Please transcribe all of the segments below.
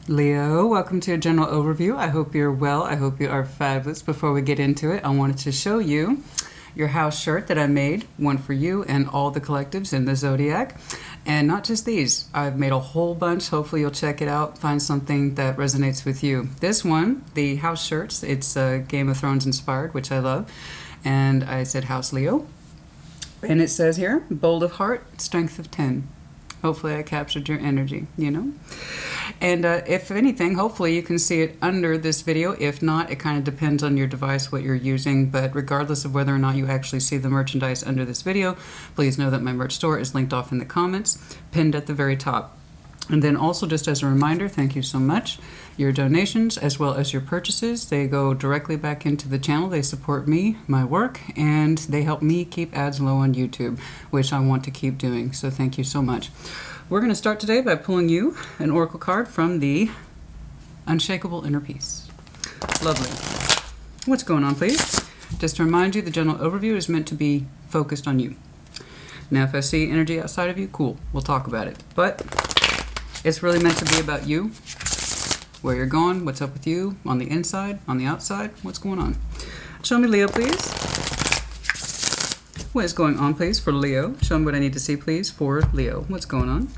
Leo, welcome to a general overview. I hope you're well. I hope you are fabulous. Before we get into it, I wanted to show you your house shirt that I made, one for you and all the collectives in the zodiac. And not just these, I've made a whole bunch. Hopefully you'll check it out, find something that resonates with you. This one, the house shirts, it's Game of Thrones inspired, which I love. And I said House Leo. And it says here, bold of heart, strength of 10. Hopefully I captured your energy, you know? And if anything, hopefully you can see it under this video. If not, it kind of depends on your device, what you're using. But regardless of whether or not you actually see the merchandise under this video, please know that my merch store is linked off in the comments, pinned at the very top. And then also, just as a reminder, thank you so much. Your donations, as well as your purchases, they go directly back into the channel. They support me, my work, and they help me keep ads low on YouTube, which I want to keep doing. So thank you so much. We're going to start today by pulling you an oracle card from the Unshakable Inner Peace. Lovely. What's going on, please? Just to remind you, the general overview is meant to be focused on you. Now, if I see energy outside of you, cool, we'll talk about it. But it's really meant to be about you, where you're going, what's up with you, on the inside, on the outside, what's going on. Show me Leo, please. What is going on, please, for Leo? Show me what I need to see, please, for Leo. What's going on?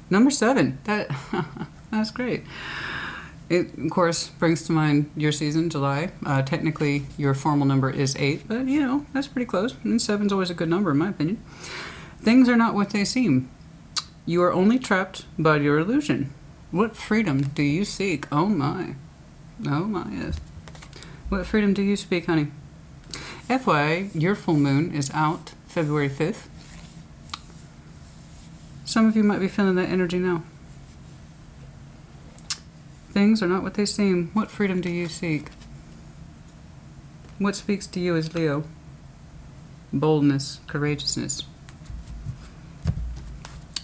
Number 7. That's great. It, of course, brings to mind your season, July. Technically, your formal number is 8, but, you know, that's pretty close. And 7's always a good number, in my opinion. Things are not what they seem. You are only trapped by your illusion. What freedom do you seek? Oh, my. Oh, my, yes. What freedom do you speak, honey? FYI, your full moon is out February 5th. Some of you might be feeling that energy now. Things are not what they seem. What freedom do you seek? What speaks to you as Leo? Boldness, courageousness,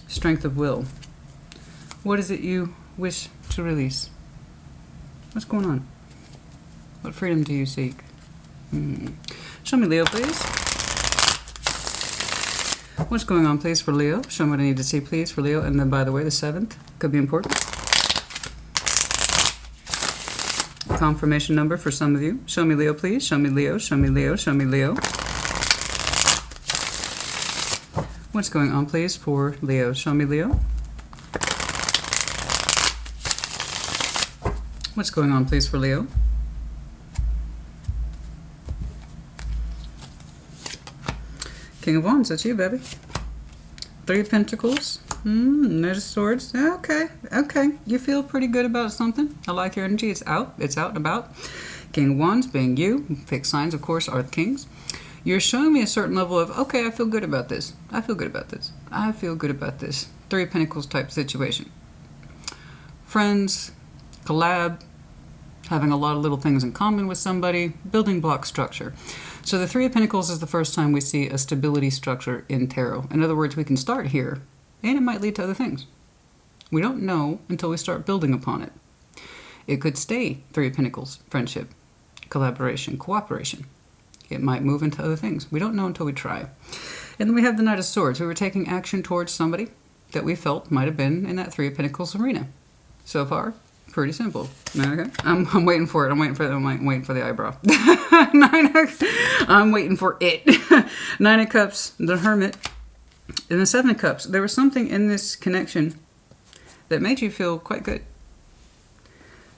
strength of will. What is it you wish to release? What's going on? What freedom do you seek? Show me Leo, please. What's going on, please, for Leo? Show me what I need to see, please, for Leo. And then, by the way, the 7th could be important. Confirmation number for some of you. Show me Leo, please. Show me Leo. Show me Leo. Show me Leo. What's going on, please, for Leo? Show me Leo. What's going on, please, for Leo? King of Wands, that's you, baby. 3 of Pentacles. Knight of Swords. Okay, okay. You feel pretty good about something. I like your energy. It's out. It's out and about. King of Wands being you. Fixed signs, of course, are the kings. You're showing me a certain level of, okay, I feel good about this. I feel good about this. I feel good about this. 3 of Pentacles type situation. Friends, collab, having a lot of little things in common with somebody, building block structure. So the 3 of Pentacles is the first time we see a stability structure in tarot. In other words, we can start here, and it might lead to other things. We don't know until we start building upon it. It could stay 3 of Pentacles, friendship, collaboration, cooperation. It might move into other things. We don't know until we try. And then we have the Knight of Swords. We were taking action towards somebody that we felt might have been in that 3 of Pentacles arena. So far, pretty simple. Okay, I'm waiting for it. I'm waiting for the eyebrow. I'm waiting for it. 9 of Cups, the Hermit, and the 7 of Cups. There was something in this connection that made you feel quite good.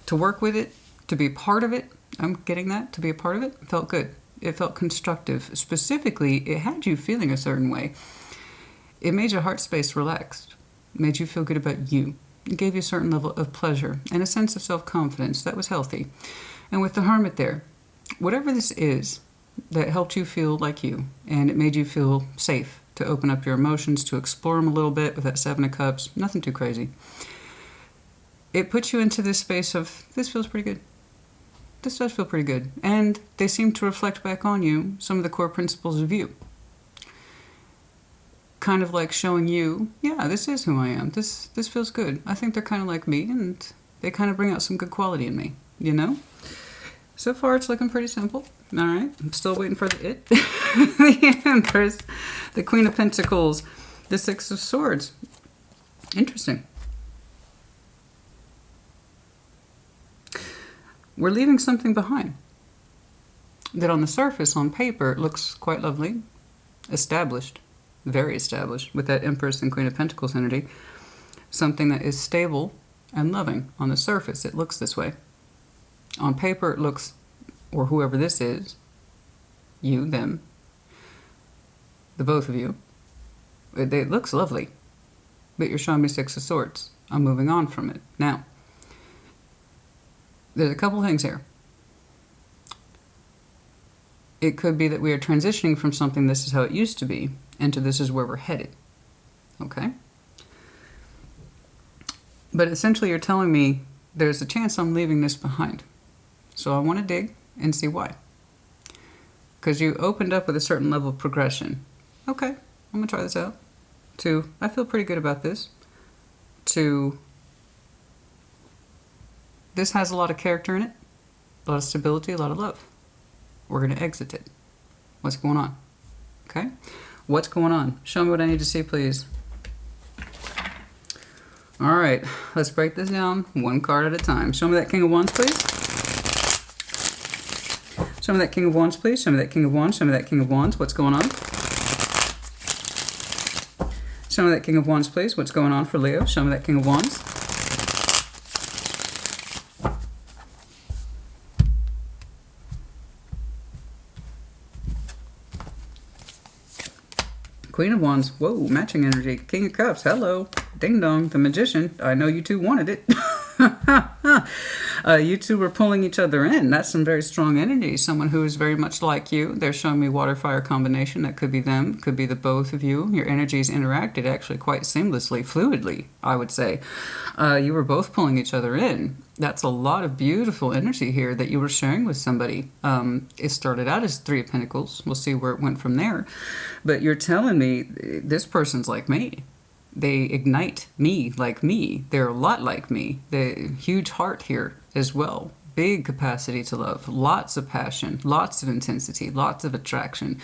To work with it, to be part of it. I'm getting that. To be a part of it felt good. It felt constructive. Specifically, it had you feeling a certain way. It made your heart space relaxed. It made you feel good about you. It gave you a certain level of pleasure and a sense of self-confidence that was healthy. And with the Hermit there, whatever this is that helped you feel like you, and it made you feel safe to open up your emotions, to explore them a little bit with that 7 of Cups, nothing too crazy. It puts you into this space of, this feels pretty good. This does feel pretty good. And they seem to reflect back on you some of the core principles of you. Kind of like showing you, yeah, this is who I am. This feels good. I think they're kind of like me, and they kind of bring out some good quality in me, you know? So far, it's looking pretty simple. All right. I'm still waiting for the it. The Empress, the Queen of Pentacles, the 6 of Swords. Interesting. we're leaving something behind that on the surface, on paper, it looks quite lovely, established, very established, with that Empress and Queen of Pentacles energy. Something that is stable and loving. On the surface, it looks this way. On paper, it looks, or whoever this is, you, them, the both of you, it looks lovely. But you're showing me Six of Swords. I'm moving on from it. Now, there's a couple things here. It could be that we are transitioning from something, this is how it used to be, into this is where we're headed. Okay? But essentially you're telling me there's a chance I'm leaving this behind. So I want to dig and see why. Because you opened up with a certain level of progression. Okay, I'm going to try this out. To, I feel pretty good about this. To, this has a lot of character in it, a lot of stability, a lot of love. We're going to exit it. What's going on? Okay? What's going on? Show me what I need to see, please. All right, let's break this down one card at a time. Show me that King of Wands, please. Show me that King of Wands, please. Show me that King of Wands. Show me that King of Wands. What's going on? Show me that King of Wands, please. What's going on for Leo? Show me that King of Wands. Queen of Wands. Whoa, matching energy. King of Cups. Hello. Ding dong. The Magician. I know you two wanted it. You two were pulling each other in. That's some very strong energy. Someone who is very much like you. They're showing me water-fire combination. That could be them. Could be the both of you. Your energies interacted actually quite seamlessly, fluidly, I would say. You were both pulling each other in. That's a lot of beautiful energy here that you were sharing with somebody. It started out as Three of Pentacles. We'll see where it went from there. But you're telling me this person's like me. They ignite me like me. They're a lot like me. The huge heart here as well. Big capacity to love. Lots of passion. Lots of intensity. Lots of attraction.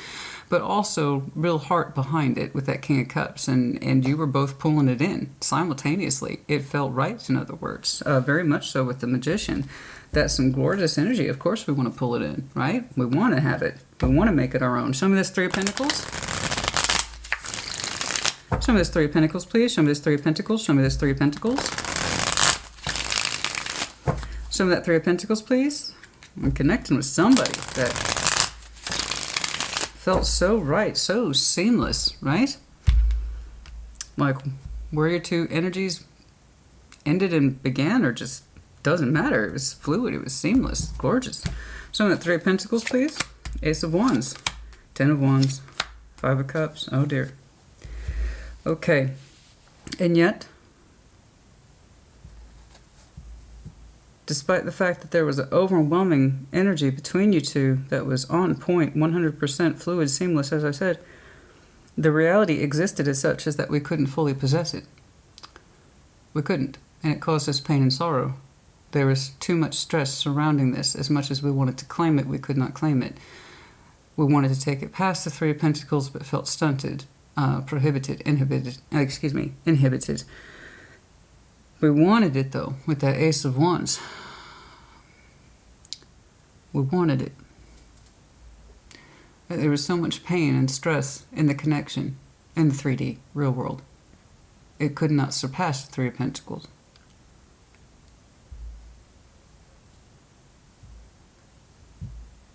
But also real heart behind it with that King of Cups. And you were both pulling it in simultaneously. It felt right, in other words. Very much so with the Magician. That's some gorgeous energy. Of course we want to pull it in, right? We want to have it. We want to make it our own. Show me this Three of Pentacles. Show me this Three of Pentacles, please. Show me this Three of Pentacles. Show me this Three of Pentacles. Show me that Three of Pentacles, please. I'm connecting with somebody that felt so right, so seamless, right? Like where your two energies ended and began, or just doesn't matter. It was fluid. It was seamless. Gorgeous. Show me that Three of Pentacles, please. Ace of Wands. 10 of Wands. 5 of Cups. Oh, dear. Okay, and yet, despite the fact that there was an overwhelming energy between you two that was on point, 100% fluid, seamless, as I said, the reality existed as such as that we couldn't fully possess it. We couldn't, and it caused us pain and sorrow. There was too much stress surrounding this. As much as we wanted to claim it, we could not claim it. We wanted to take it past the Three of Pentacles, but felt stunted. Inhibited. We wanted it though, with that Ace of Wands. We wanted it. But there was so much pain and stress in the connection, in the 3D, real world. It could not surpass the Three of Pentacles.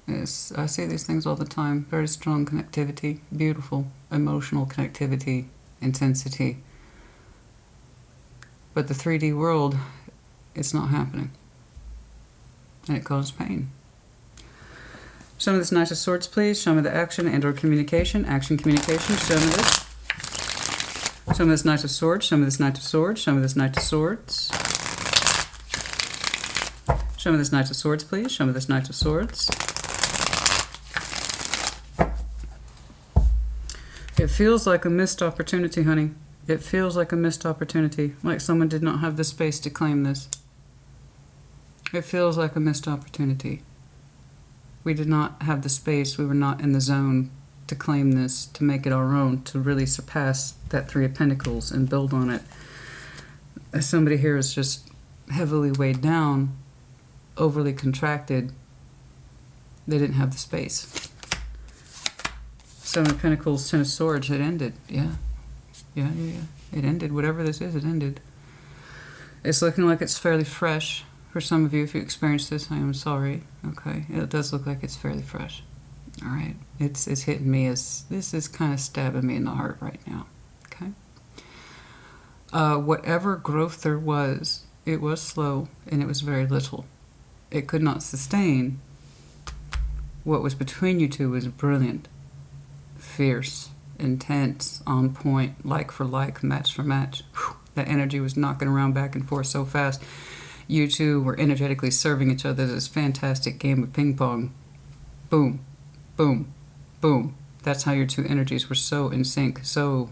Yes, I say these things all the time. Very strong connectivity, beautiful, emotional connectivity, intensity. But the 3D world, it's not happening. And it causes pain. Show me this Knight of Swords, please. Show me the action and or communication. Action, communication. Show me this. Show me this Knight of Swords. Show me this Knight of Swords. Show me this Knight of Swords. Show me this Knight of Swords, please. Show me this Knight of Swords. It feels like a missed opportunity, honey. It feels like a missed opportunity. Like someone did not have the space to claim this. It feels like a missed opportunity. We did not have the space. We were not in the zone to claim this, to make it our own, to really surpass that Three of Pentacles and build on it. Somebody here is just heavily weighed down overly contracted, they didn't have the space. Seven of Pentacles, Ten of Swords, it ended. Yeah. Yeah. It ended. Whatever this is, it ended. It's looking like it's fairly fresh. For some of you, if you experienced this, I am sorry. Okay, it does look like it's fairly fresh. All right, it's hitting me as this is kind of stabbing me in the heart right now. Okay. Whatever growth there was, it was slow and it was very little. It could not sustain. What was between you two was brilliant, fierce, intense, on point, like for like, match for match. Whew. That energy was knocking around back and forth so fast. You two were energetically serving each other this fantastic game of ping pong. Boom, boom, boom. That's how your two energies were so in sync, so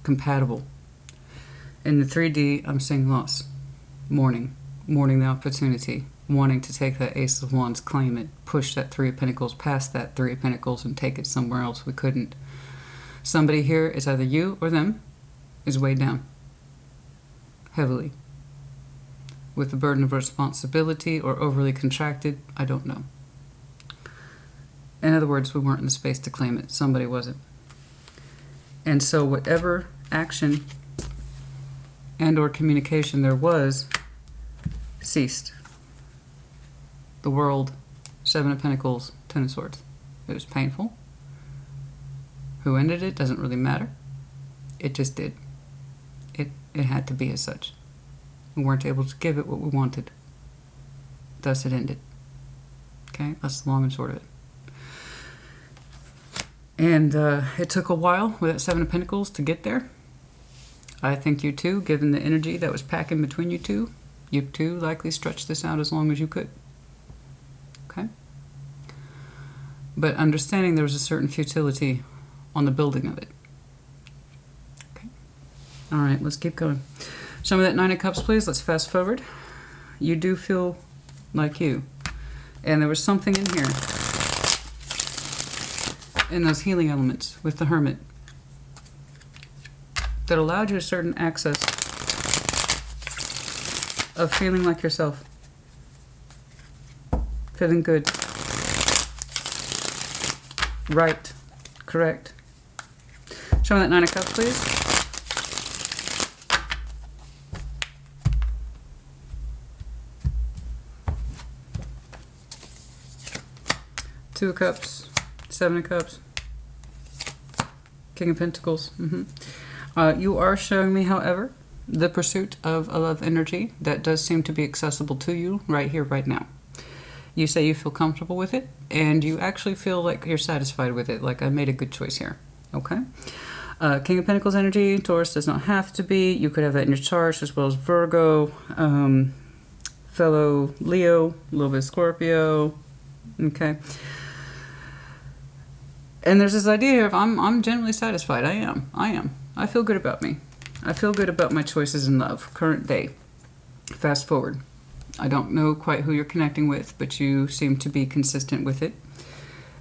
compatible. In the 3D, I'm seeing loss. Mourning the opportunity. Wanting to take that Ace of Wands, claim it, push that Three of Pentacles past that Three of Pentacles and take it somewhere else. We couldn't. Somebody here, is either you or them, is weighed down. Heavily. With the burden of responsibility or overly contracted, I don't know. In other words, we weren't in the space to claim it. Somebody wasn't. And so whatever action and or communication there was, ceased. The world, Seven of Pentacles, Ten of Swords. It was painful. Who ended it doesn't really matter. It just did. It had to be as such. We weren't able to give it what we wanted. Thus it ended. Okay, that's the long and short of it. And it took a while with that Seven of Pentacles to get there. I think you two, given the energy that was packing between you two likely stretched this out as long as you could. Okay? But understanding there was a certain futility on the building of it. Okay. All right, let's keep going. Some of that Nine of Cups, please. Let's fast forward. You do feel like you. And there was something in here. In those healing elements with the Hermit. That allowed you a certain access of feeling like yourself. Feeling good. Right. Correct. Show me that Nine of Cups, please. Two of Cups, Seven of Cups, King of Pentacles. You are showing me, however, the pursuit of a love energy that does seem to be accessible to you right here, right now. You say you feel comfortable with it, and you actually feel like you're satisfied with it, like I made a good choice here. Okay? King of Pentacles energy, Taurus does not have to be. You could have that in your chart, as well as Virgo, fellow Leo, a little bit of Scorpio. Okay? And there's this idea of I'm generally satisfied. I am. I feel good about me. I feel good about my choices in love. Current day. Fast forward. I don't know quite who you're connecting with, but you seem to be consistent with it.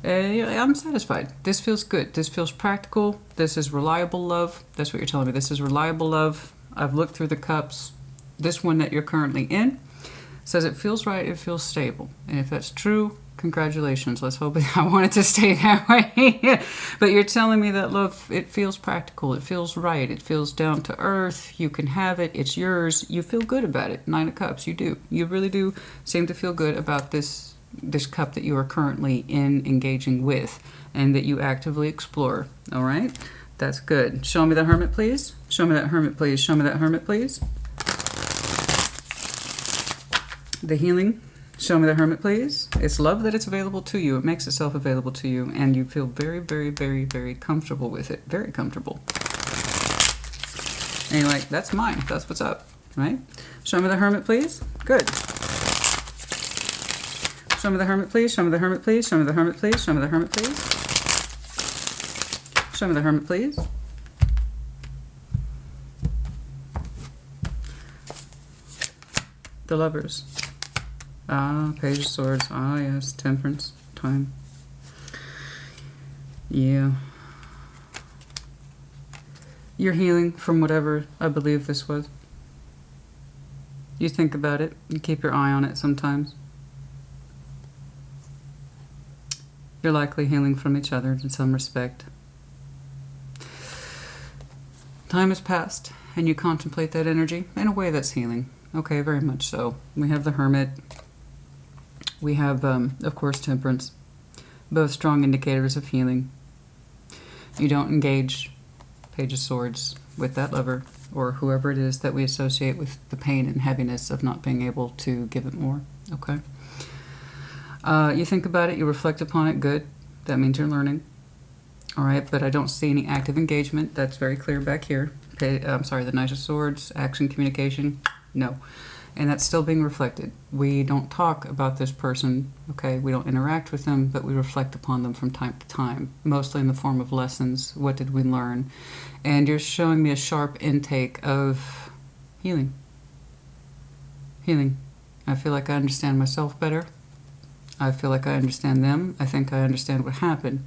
I'm satisfied. This feels good. This feels practical. This is reliable love. That's what you're telling me. This is reliable love. I've looked through the cups. This one that you're currently in says it feels right. It feels stable. And if that's true, congratulations. Let's hope I want it to stay that way. But you're telling me that love, it feels practical. It feels right. It feels down to earth. You can have it. It's yours. You feel good about it. Nine of Cups. You do. You really do seem to feel good about this cup that you are currently engaging with and that you actively explore. All right? That's good. Show me the Hermit, please. Show me that Hermit, please. Show me that Hermit, please. The healing. Show me the Hermit, please. It's love that it's available to you. It makes itself available to you, and you feel very, very, very, very comfortable with it. Very comfortable. And you're like, that's mine. That's what's up, right? Show me the Hermit, please. Good. Show me the Hermit, please. Show me the Hermit, please. Show me the Hermit, please. Show me the Hermit, please. Show me the Hermit, please. The Lovers. Ah, Page of Swords. Ah, yes. Temperance. Time. Yeah. You're healing from whatever I believe this was. You think about it. You keep your eye on it sometimes. You're likely healing from each other in some respect. Time has passed, and you contemplate that energy in a way that's healing. Okay, very much so. We have the Hermit. We have, of course, Temperance. Both strong indicators of healing. You don't engage Page of Swords with that lover or whoever it is that we associate with the pain and heaviness of not being able to give it more. Okay? You think about it, you reflect upon it, good. That means you're learning. All right, but I don't see any active engagement. That's very clear back here. I'm sorry, the Knight of Swords, action, communication, no. And that's still being reflected. We don't talk about this person, okay? We don't interact with them, but we reflect upon them from time to time, mostly in the form of lessons. What did we learn? And you're showing me a sharp intake of healing. Healing. I feel like I understand myself better. I feel like I understand them. I think I understand what happened.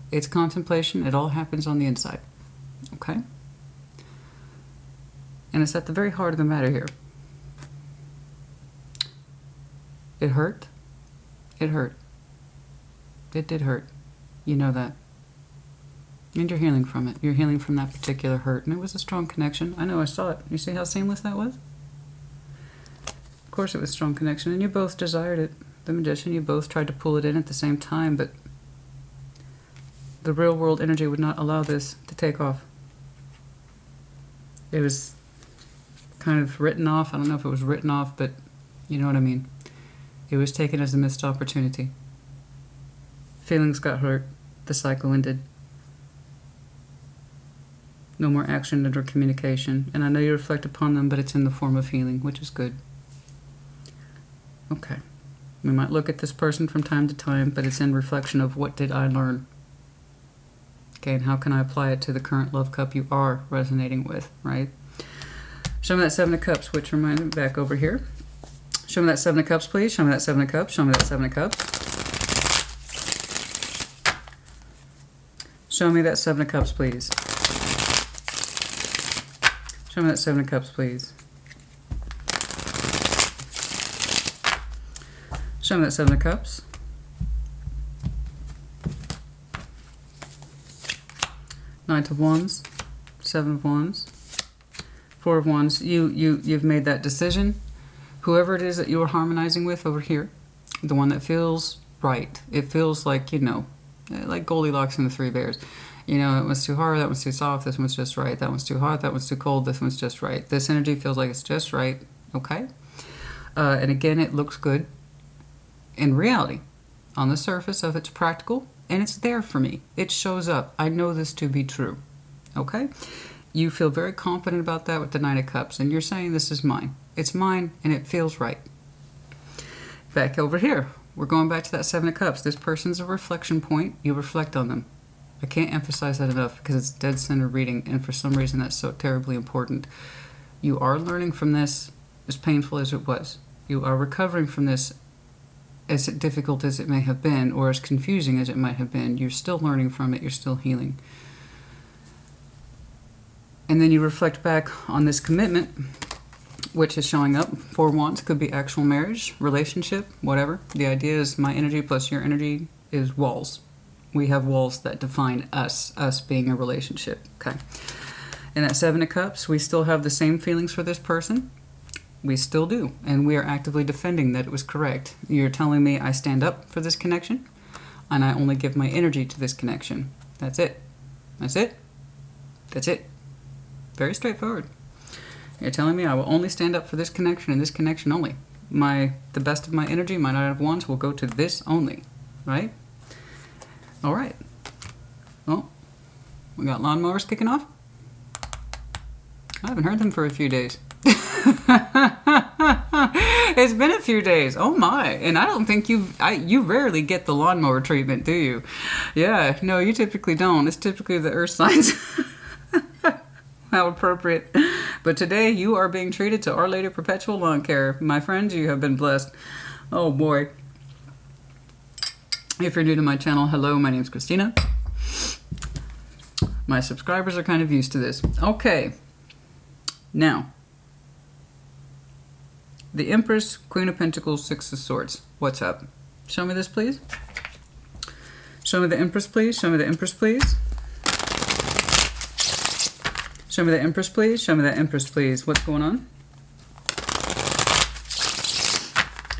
It's contemplation. It all happens on the inside, okay? And it's at the very heart of the matter here. It hurt. It hurt. It did hurt. You know that. And you're healing from it. You're healing from that particular hurt. And it was a strong connection. I know, I saw it. You see how seamless that was? Of course it was a strong connection. And you both desired it. The Magician, you both tried to pull it in at the same time, but the real world energy would not allow this to take off. It was kind of written off. I don't know if it was written off, but you know what I mean. It was taken as a missed opportunity. Feelings got hurt. The cycle ended. No more action or communication. And I know you reflect upon them, but it's in the form of healing, which is good. Okay. We might look at this person from time to time, but it's in reflection of what did I learn? Okay, and how can I apply it to the current love cup you are resonating with, right? Show me that Seven of Cups, which reminds me back over here. Show me that Seven of Cups, please. Show me that Seven of Cups. Show me that Seven of Cups. Show me that Seven of Cups, please. Show me that Seven of Cups, please. Show me that Seven of Cups. Knight of Wands. Seven of Wands. Four of Wands. You've made that decision. Whoever it is that you are harmonizing with over here, the one that feels right. It feels like, you know, like Goldilocks and the Three Bears. You know, that one's too hard, that one's too soft, this one's just right. That one's too hot, that one's too cold, this one's just right. This energy feels like it's just right, okay? And again, it looks good. In reality, on the surface of it's practical, and it's there for me. It shows up. I know this to be true, okay? You feel very confident about that with the Knight of Cups, and you're saying this is mine. It's mine, and it feels right. Back over here, we're going back to that Seven of Cups. This person's a reflection point. You reflect on them. I can't emphasize that enough because it's dead center reading, and for some reason that's so terribly important. You are learning from this, as painful as it was. You are recovering from this, as difficult as it may have been, or as confusing as it might have been. You're still learning from it. You're still healing. And then you reflect back on this commitment, which is showing up. Four Wands could be actual marriage, relationship, whatever. The idea is my energy plus your energy is walls. We have walls that define us being a relationship, okay? And that Seven of Cups, we still have the same feelings for this person. We still do, and we are actively defending that it was correct. You're telling me I stand up for this connection, and I only give my energy to this connection. That's it. That's it. That's it. Very straightforward. You're telling me I will only stand up for this connection and this connection only. The best of my energy, my Knight of Wands, will go to this only, right? All right. Well, we got lawnmowers kicking off. I haven't heard them for a few days. It's been a few days. Oh my. And I don't think you rarely get the lawnmower treatment, do you? Yeah, no, you typically don't. It's typically the earth signs. How appropriate. But today you are being treated to Our Lady Perpetual Lawn Care. My friends, you have been blessed. Oh boy. If you're new to my channel, hello, my name's Christina. My subscribers are kind of used to this. Okay. Now, the Empress, Queen of Pentacles, Six of Swords. What's up? Show me this, please. Show me the Empress, please. Show me the Empress, please. Show me the Empress, please. Show me the Empress, please. What's going on?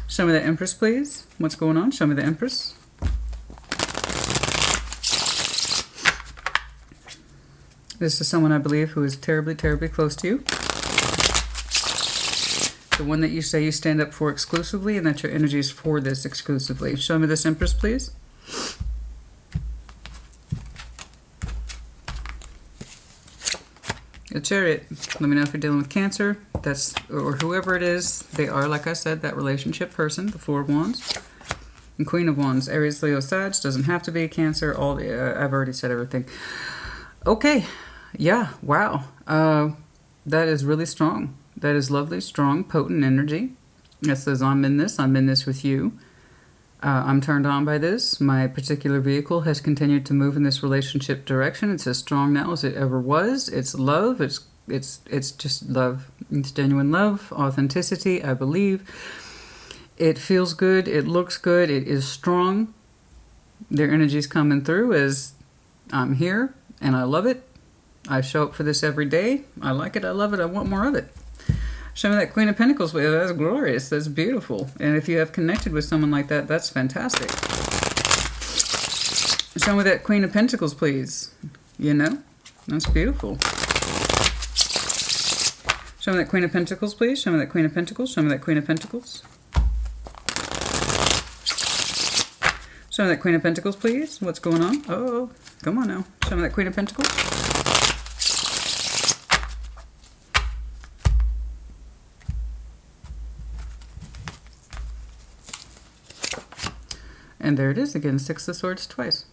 Show me the Empress, please. What's going on? Show me the Empress. This is someone I believe who is terribly, terribly close to you. The one that you say you stand up for exclusively and that your energy is for this exclusively. Show me this Empress, please. A Chariot. Let me know if you're dealing with Cancer. That's, or whoever it is. They are, like I said, that relationship person. The Four of Wands. And Queen of Wands. Aries, Leo, Sag. Doesn't have to be Cancer. All the, I've already said everything. Okay. Yeah. Wow. That is really strong. That is lovely, strong, potent energy. That says, I'm in this with you. I'm turned on by this. My particular vehicle has continued to move in this relationship direction. It's as strong now as it ever was. It's love. It's just love. It's genuine love, authenticity, I believe. It feels good. It looks good. It is strong. Their energy's coming through as I'm here and I love it. I show up for this every day. I like it. I love it. I want more of it. Show me that Queen of Pentacles. That's glorious. That's beautiful. And if you have connected with someone like that, that's fantastic. Show me that Queen of Pentacles, please. You know? That's beautiful. Show me that Queen of Pentacles, please. Show me that Queen of Pentacles. Show me that Queen of Pentacles. Show me that Queen of Pentacles, please. What's going on? Oh, come on now. Show me that Queen of Pentacles. And there it is again, Six of Swords twice.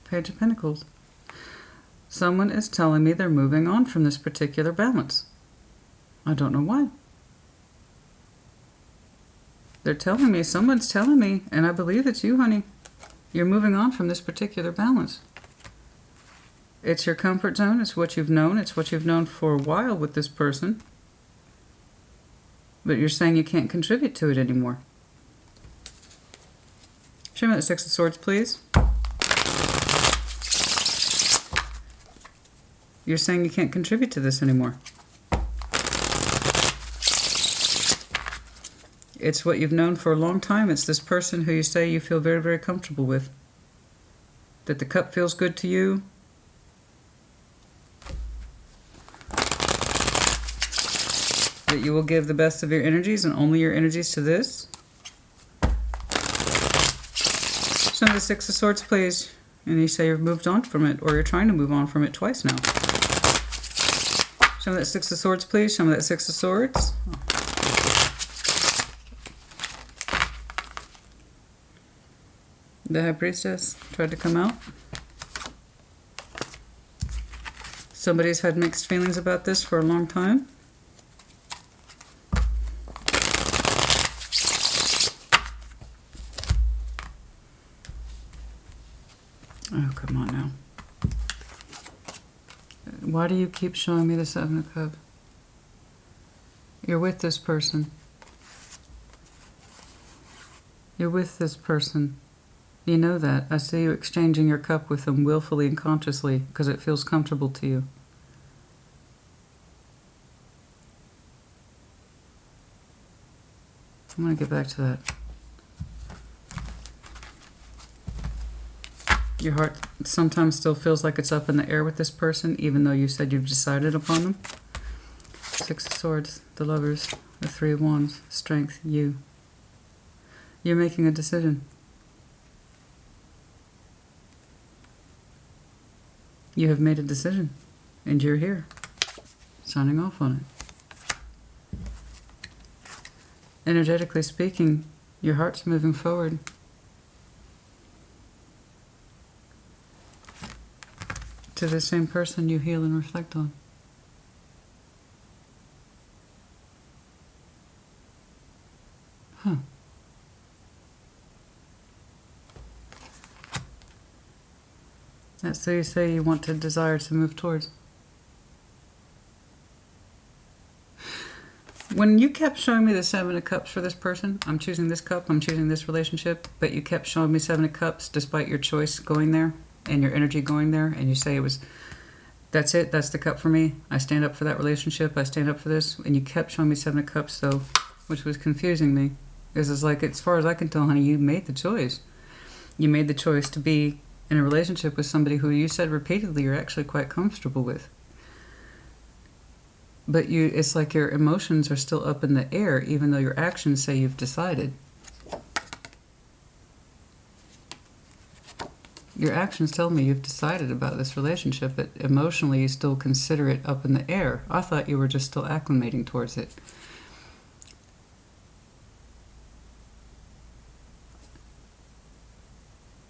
Page of Pentacles. Someone is telling me they're moving on from this particular balance. I don't know why. They're telling me, someone's telling me, and I believe it's you, honey. You're moving on from this particular balance. It's your comfort zone. It's what you've known. It's what you've known for a while with this person. But you're saying you can't contribute to it anymore. Show me that Six of Swords, please. You're saying you can't contribute to this anymore. It's what you've known for a long time. It's this person who you say you feel very, very comfortable with. That the cup feels good to you. That you will give the best of your energies and only your energies to this. Show me the Six of Swords, please. And you say you've moved on from it, or you're trying to move on from it twice now. Show me that Six of Swords, please. Show me that Six of Swords. The High Priestess tried to come out. Somebody's had mixed feelings about this for a long time. Oh, come on now. Why do you keep showing me the Seven of Cups? You're with this person. You're with this person. You know that. I see you exchanging your cup with them willfully and consciously because it feels comfortable to you. I'm going to get back to that. Your heart sometimes still feels like it's up in the air with this person, even though you said you've decided upon them. Six of Swords, the Lovers, the Three of Wands, Strength, you. You're making a decision. You have made a decision, and you're here, signing off on it. Energetically speaking, your heart's moving forward. To the same person you heal and reflect on. Huh. That's who you say you want to desire to move towards. When you kept showing me the Seven of Cups for this person, I'm choosing this cup, I'm choosing this relationship, but you kept showing me Seven of Cups despite your choice going there and your energy going there, and you say it was, that's it, that's the cup for me. I stand up for that relationship, I stand up for this, and you kept showing me Seven of Cups, though, which was confusing me. This is like, as far as I can tell, honey, you made the choice. You made the choice to be in a relationship with somebody who you said repeatedly you're actually quite comfortable with. But it's like your emotions are still up in the air, even though your actions say you've decided. Your actions tell me you've decided about this relationship, but emotionally you still consider it up in the air. I thought you were just still acclimating towards it.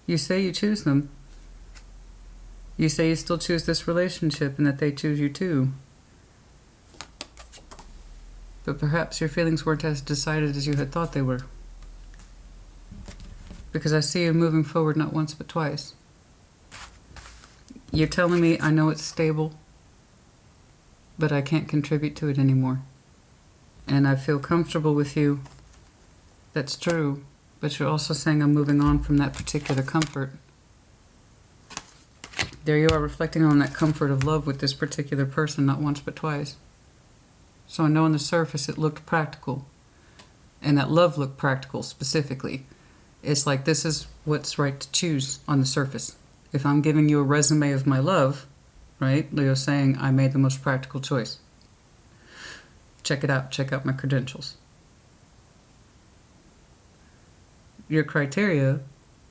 You say you choose them. You say you still choose this relationship and that they choose you too. But perhaps your feelings weren't as decided as you had thought they were. Because I see you moving forward not once but twice. You're telling me I know it's stable, but I can't contribute to it anymore. And I feel comfortable with you. That's true. But you're also saying I'm moving on from that particular comfort. There you are reflecting on that comfort of love with this particular person not once but twice. So I know on the surface it looked practical. And that love looked practical specifically. It's like this is what's right to choose on the surface. If I'm giving you a resume of my love, right? Leo's saying I made the most practical choice. Check it out. Check out my credentials. Your criteria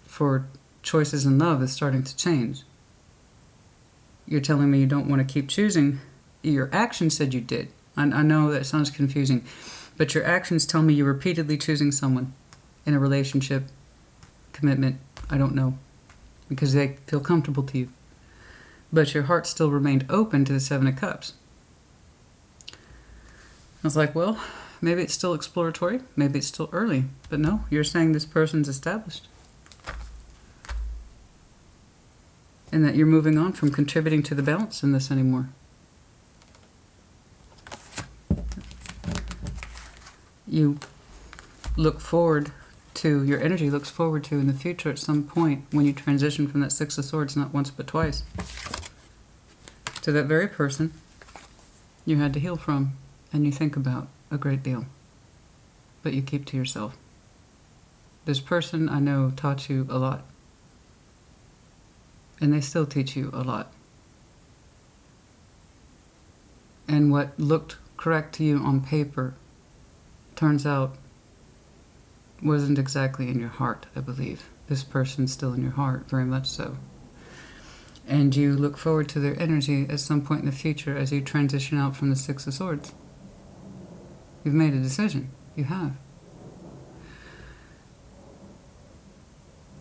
for choices in love is starting to change. You're telling me you don't want to keep choosing. Your actions said you did. I know that sounds confusing, but your actions tell me you're repeatedly choosing someone in a relationship, commitment, I don't know, because they feel comfortable to you. But your heart still remained open to the Seven of Cups. I was like, well, maybe it's still exploratory, maybe it's still early, but no, you're saying this person's established. And that you're moving on from contributing to the balance in this anymore. You look forward to, your energy looks forward to in the future at some point when you transition from that Six of Swords, not once but twice, to that very person you had to heal from and you think about a great deal, but you keep to yourself. This person I know taught you a lot, and they still teach you a lot. And what looked correct to you on paper turns out wasn't exactly in your heart, I believe. This person's still in your heart, very much so. And you look forward to their energy at some point in the future as you transition out from the Six of Swords. You've made a decision. You have.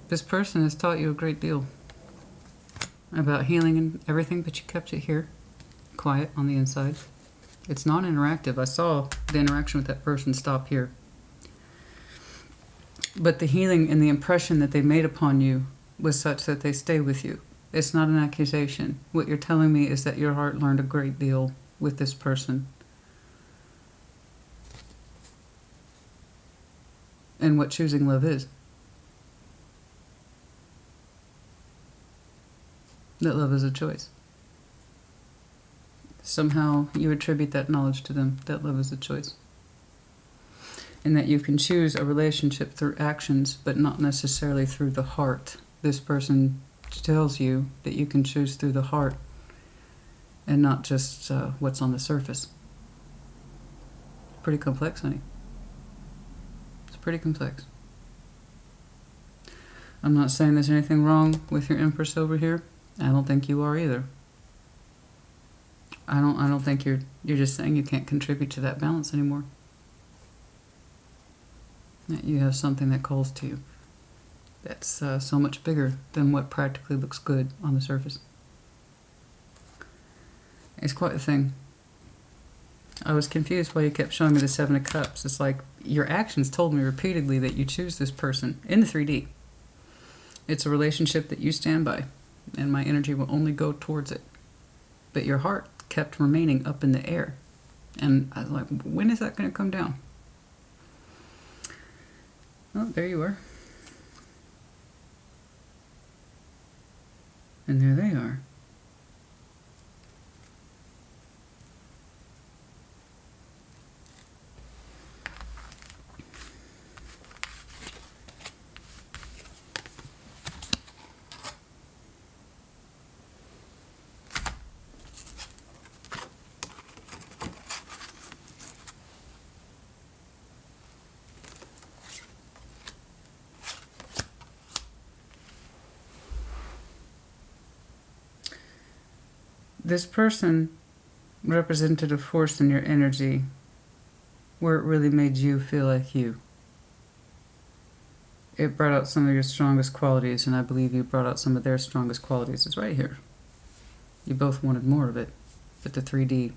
This person has taught you a great deal about healing and everything, but you kept it here, quiet on the inside. It's non-interactive. I saw the interaction with that person stop here. But the healing and the impression that they made upon you was such that they stay with you. It's not an accusation. What you're telling me is that your heart learned a great deal with this person. And what choosing love is. That love is a choice. Somehow you attribute that knowledge to them, that love is a choice. And that you can choose a relationship through actions, but not necessarily through the heart. This person tells you that you can choose through the heart and not just what's on the surface. Pretty complex, honey. It's pretty complex. I'm not saying there's anything wrong with your Empress over here. I don't think you are either. I don't think you're just saying you can't contribute to that balance anymore. That you have something that calls to you. That's so much bigger than what practically looks good on the surface. It's quite a thing. I was confused why you kept showing me the Seven of Cups. It's like your actions told me repeatedly that you choose this person in the 3D. It's a relationship that you stand by, and my energy will only go towards it. But your heart kept remaining up in the air. And I was like, when is that going to come down? Oh, there you are. And there they are. This person represented a force in your energy where it really made you feel like you. It brought out some of your strongest qualities, and I believe you brought out some of their strongest qualities. It's right here. You both wanted more of it, but the 3D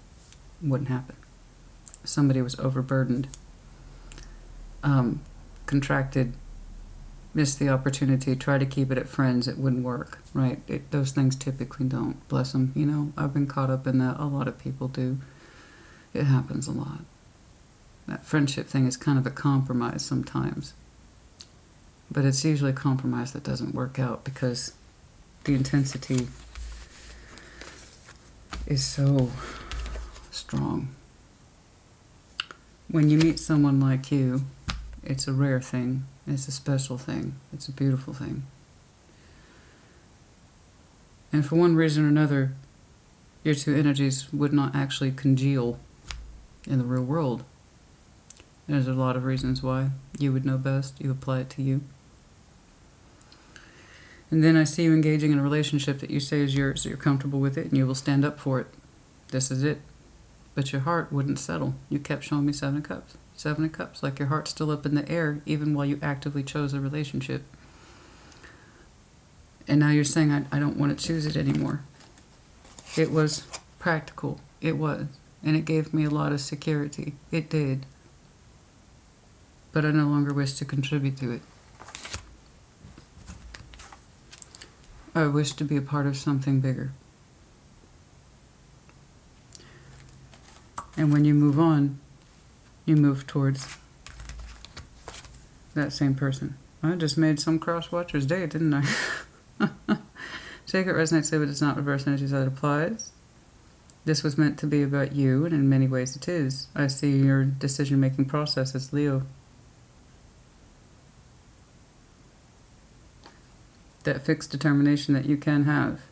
wouldn't happen. Somebody was overburdened, contracted, missed the opportunity, tried to keep it at friends, it wouldn't work, right? Those things typically don't. Bless them. You know, I've been caught up in that. A lot of people do. It happens a lot. That friendship thing is kind of a compromise sometimes. But it's usually a compromise that doesn't work out because the intensity is so strong. When you meet someone like you, it's a rare thing. It's a special thing. It's a beautiful thing. And for one reason or another, your two energies would not actually congeal in the real world. There's a lot of reasons why. You would know best. You apply it to you. And then I see you engaging in a relationship that you say is yours, that you're comfortable with it, and you will stand up for it. This is it. But your heart wouldn't settle. You kept showing me 7 of Cups. 7 of Cups, like your heart's still up in the air, even while you actively chose a relationship. And now you're saying, I don't want to choose it anymore. It was practical. It was. And it gave me a lot of security. It did. But I no longer wish to contribute to it. I wish to be a part of something bigger. And when you move on, you move towards that same person. I just made some cross-watcher's day, didn't I? Take it, resonate, say, but it's not reverse energies that applies. This was meant to be about you, and in many ways it is. I see your decision-making process as Leo. That fixed determination that you can have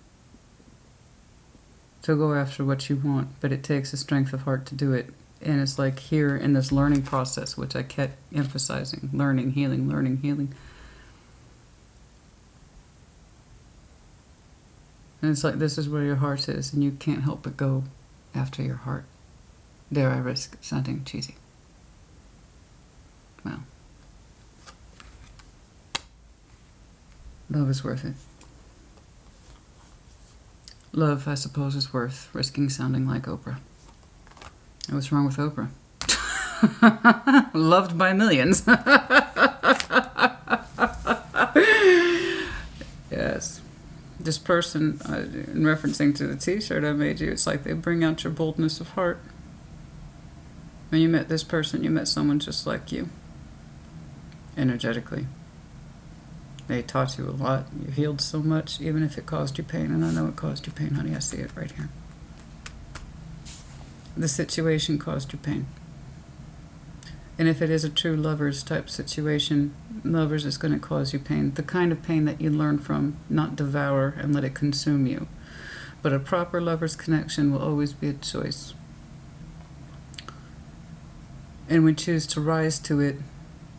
to go after what you want, but it takes a strength of heart to do it. And it's like here in this learning process, which I kept emphasizing, learning, healing, learning, healing. And it's like this is where your heart is, and you can't help but go after your heart. Dare I risk sounding cheesy? Well, love is worth it. Love, I suppose, is worth risking sounding like Oprah. What's wrong with Oprah? Loved by millions. Yes. This person, in referencing to the t-shirt I made you, it's like they bring out your boldness of heart. When you met this person, you met someone just like you. Energetically. They taught you a lot. You healed so much, even if it caused you pain. And I know it caused you pain, honey. I see it right here. The situation caused you pain. And if it is a true lovers type situation, lovers is going to cause you pain. The kind of pain that you learn from, not devour and let it consume you. But a proper lover's connection will always be a choice. And we choose to rise to it.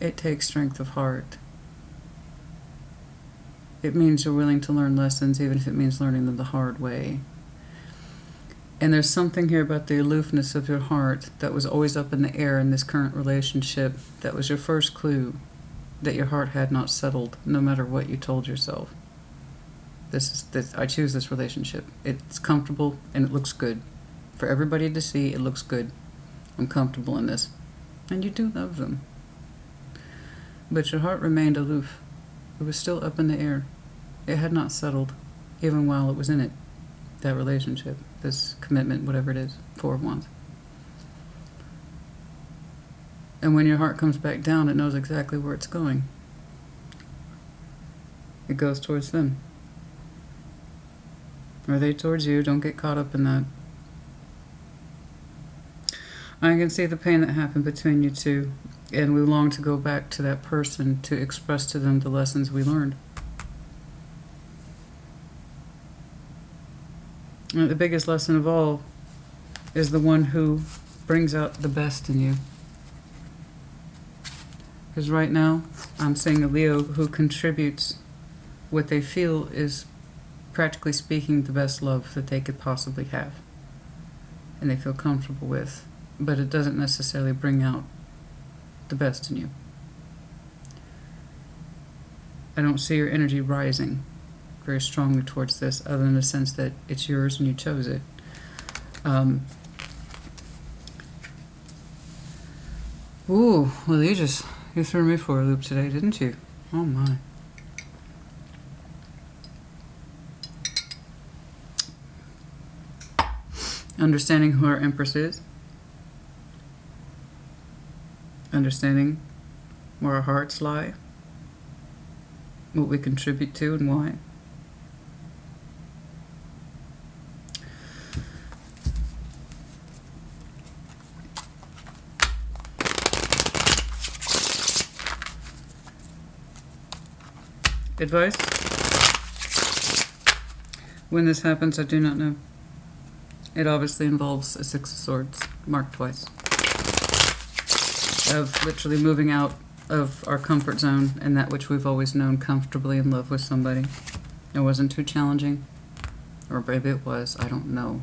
It takes strength of heart. It means you're willing to learn lessons, even if it means learning them the hard way. And there's something here about the aloofness of your heart that was always up in the air in this current relationship. That was your first clue that your heart had not settled, no matter what you told yourself. I choose this relationship. It's comfortable and it looks good. For everybody to see, it looks good. I'm comfortable in this. And you do love them. But your heart remained aloof. It was still up in the air. It had not settled, even while it was in it. That relationship, this commitment, whatever it is, 4 of Wands. And when your heart comes back down, it knows exactly where it's going. It goes towards them. Or they towards you. Don't get caught up in that. I can see the pain that happened between you two, and we long to go back to that person to express to them the lessons we learned. And the biggest lesson of all is the one who brings out the best in you. Because right now, I'm seeing a Leo who contributes what they feel is, practically speaking, the best love that they could possibly have. And they feel comfortable with. But it doesn't necessarily bring out the best in you. I don't see your energy rising very strongly towards this, other than the sense that it's yours and you chose it. Ooh, well, you threw me for a loop today, didn't you? Oh my. Understanding who our Empress is. Understanding where our hearts lie. What we contribute to and why. Advice? When this happens, I do not know. It obviously involves a Six of Swords, marked twice. Of literally moving out of our comfort zone and that which we've always known comfortably in love with somebody. It wasn't too challenging. Or maybe it was, I don't know.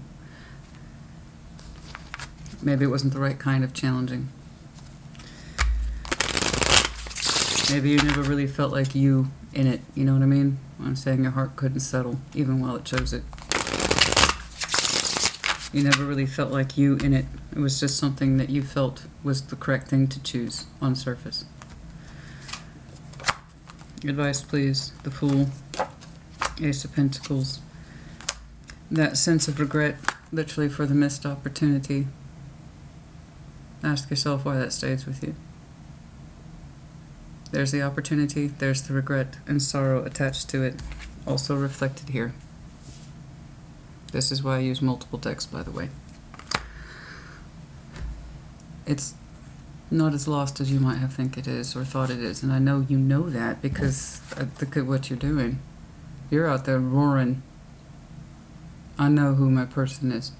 Maybe it wasn't the right kind of challenging. Maybe you never really felt like you in it, you know what I mean? I'm saying your heart couldn't settle, even while it chose it. You never really felt like you in it. It was just something that you felt was the correct thing to choose on surface. Advice, please. The Fool, Ace of Pentacles. That sense of regret, literally for the missed opportunity. Ask yourself why that stays with you. There's the opportunity, there's the regret and sorrow attached to it, also reflected here. This is why I use multiple decks, by the way. It's not as lost as you might have think it is or thought it is, and I know you know that because look at what you're doing. You're out there roaring. I know who my person is.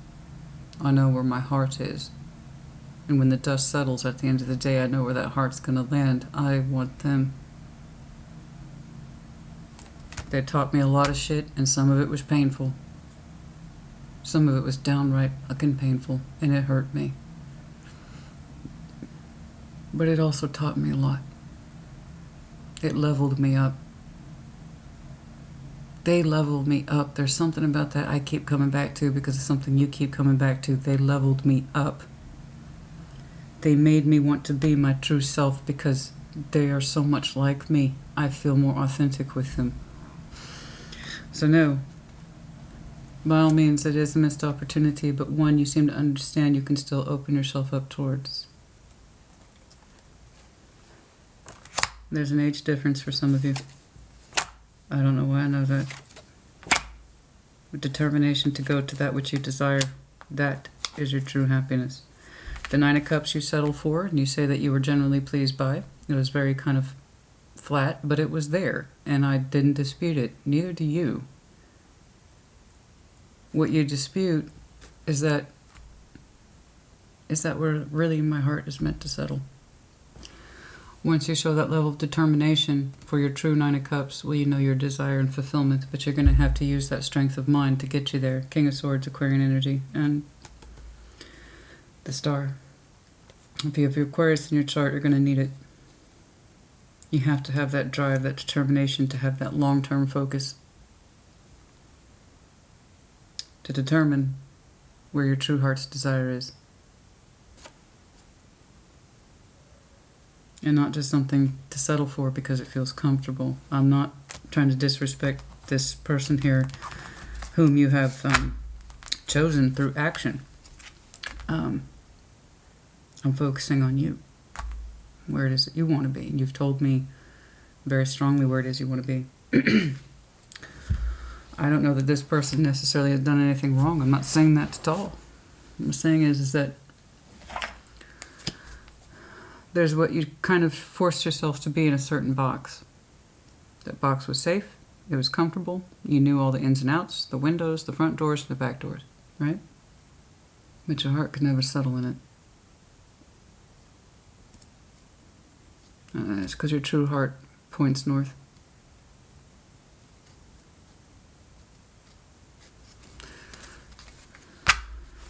I know where my heart is. And when the dust settles at the end of the day, I know where that heart's going to land. I want them. They taught me a lot of shit, and some of it was painful. Some of it was downright fucking painful, and it hurt me. But it also taught me a lot. It leveled me up. They leveled me up. There's something about that I keep coming back to because it's something you keep coming back to. They leveled me up. They made me want to be my true self because they are so much like me. I feel more authentic with them. So no, by all means, it is a missed opportunity, but one you seem to understand you can still open yourself up towards. There's an age difference for some of you. I don't know why I know that. With determination to go to that which you desire, that is your true happiness. The Nine of Cups you settled for, and you say that you were generally pleased by. It was very kind of flat, but it was there, and I didn't dispute it. Neither do you. What you dispute is that where really my heart is meant to settle. Once you show that level of determination for your true Nine of Cups, well, you know your desire and fulfillment, but you're going to have to use that strength of mind to get you there. King of Swords, Aquarian energy, and the Star. If you have your Aquarius in your chart, you're going to need it. You have to have that drive, that determination to have that long-term focus. To determine where your true heart's desire is. And not just something to settle for because it feels comfortable. I'm not trying to disrespect this person here whom you have chosen through action. I'm focusing on you. where it is that you want to be. And you've told me very strongly where it is you want to be. I don't know that this person necessarily has done anything wrong. I'm not saying that at all. What I'm saying is that there's what you kind of forced yourself to be in a certain box. That box was safe. It was comfortable. You knew all the ins and outs, the windows, the front doors, the back doors, right? But your heart could never settle in it. It's because your true heart points north.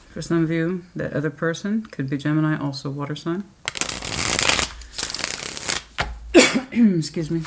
For some of you, that other person could be Gemini, also water sign. Excuse me.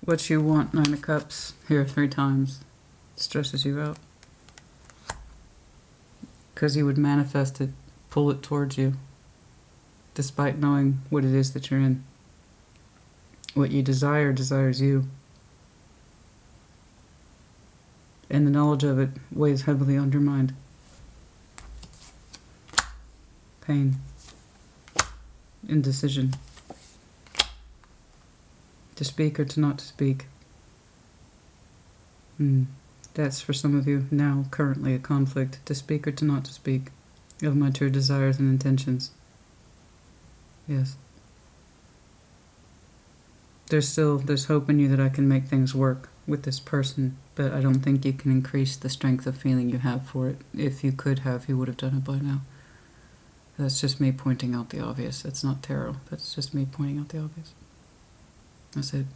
What you want, Nine of Cups, here 3 times, stresses you out. Because you would manifest it, pull it towards you, despite knowing what it is that you're in. What you desire desires you. And the knowledge of it weighs heavily on your mind. Pain. Indecision. To speak or to not to speak. That's for some of you now, currently, a conflict. To speak or to not to speak. Of my true desires and intentions. Yes. There's hope in you that I can make things work with this person, but I don't think you can increase the strength of feeling you have for it. If you could have, you would have done it by now. That's just me pointing out the obvious. That's not tarot. That's just me pointing out the obvious. That's it.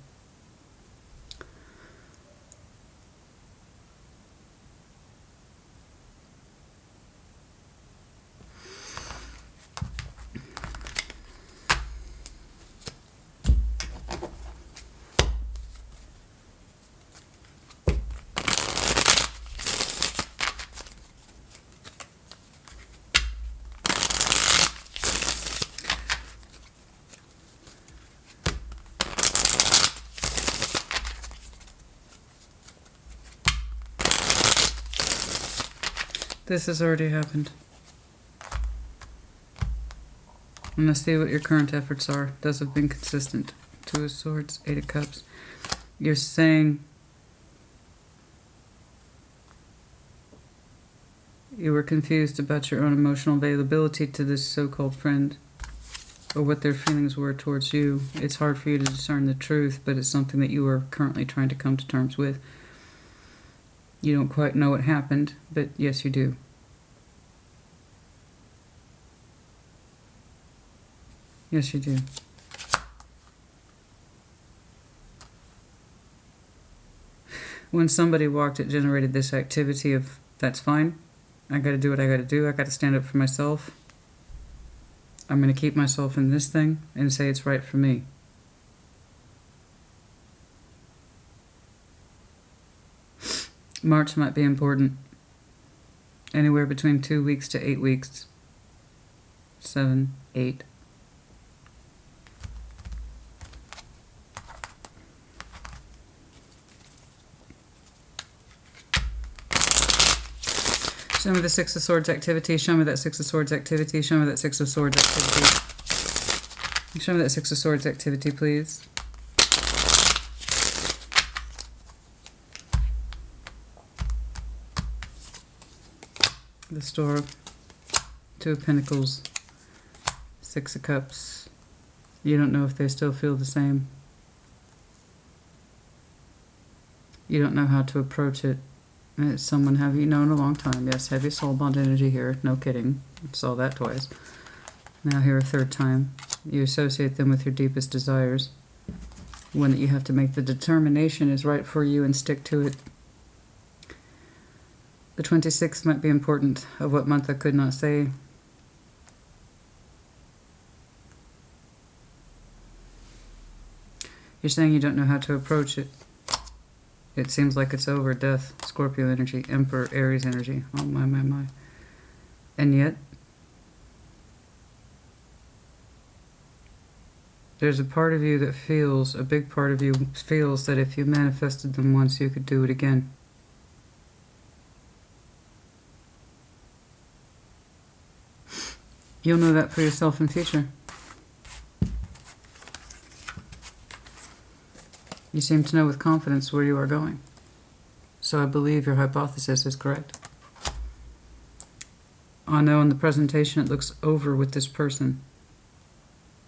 This has already happened. And let's see what your current efforts are. Those have been consistent. 2 of Swords, 8 of Cups. You're saying you were confused about your own emotional availability to this so-called friend, or what their feelings were towards you. It's hard for you to discern the truth, but it's something that you are currently trying to come to terms with. You don't quite know what happened, but yes, you do. Yes, you do. When somebody walked, it generated this activity of, that's fine. I gotta do what I gotta do. I gotta stand up for myself. I'm gonna keep myself in this thing and say it's right for me. March might be important. Anywhere between 2 weeks to 8 weeks. 7, 8. Show me the 6 of Swords activity. Show me that 6 of Swords activity. Show me that 6 of Swords activity. Show me that 6 of Swords activity, please. The Star, 2 of Pentacles, 6 of Cups. You don't know if they still feel the same. You don't know how to approach it. It's someone have you known a long time. Yes, heavy soul bond energy here. No kidding. Saw that twice. Now here a 3rd time. You associate them with your deepest desires. One that you have to make the determination is right for you and stick to it. The 26th might be important. Of what month I could not say. You're saying you don't know how to approach it. It seems like it's over. Death, Scorpio energy, Emperor, Aries energy. Oh my, my, my. And yet, there's a part of you that feels, a big part of you feels that if you manifested them once, you could do it again. You'll know that for yourself in future. You seem to know with confidence where you are going. So I believe your hypothesis is correct. I know in the presentation it looks over with this person.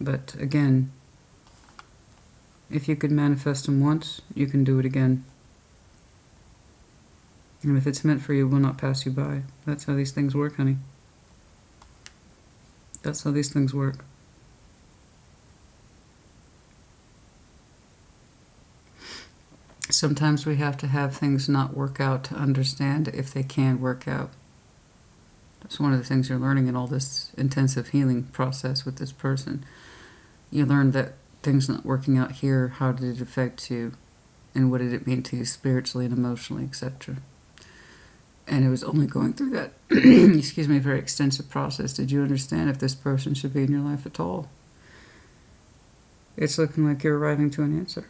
But again, if you could manifest them once, you can do it again. And if it's meant for you, it will not pass you by. That's how these things work, honey. That's how these things work. Sometimes we have to have things not work out to understand if they can work out. That's one of the things you're learning in all this intensive healing process with this person. You learn that things not working out here, how did it affect you, and what did it mean to you spiritually and emotionally, etc. And it was only going through that, excuse me, very extensive process did you understand if this person should be in your life at all. It's looking like you're arriving to an answer.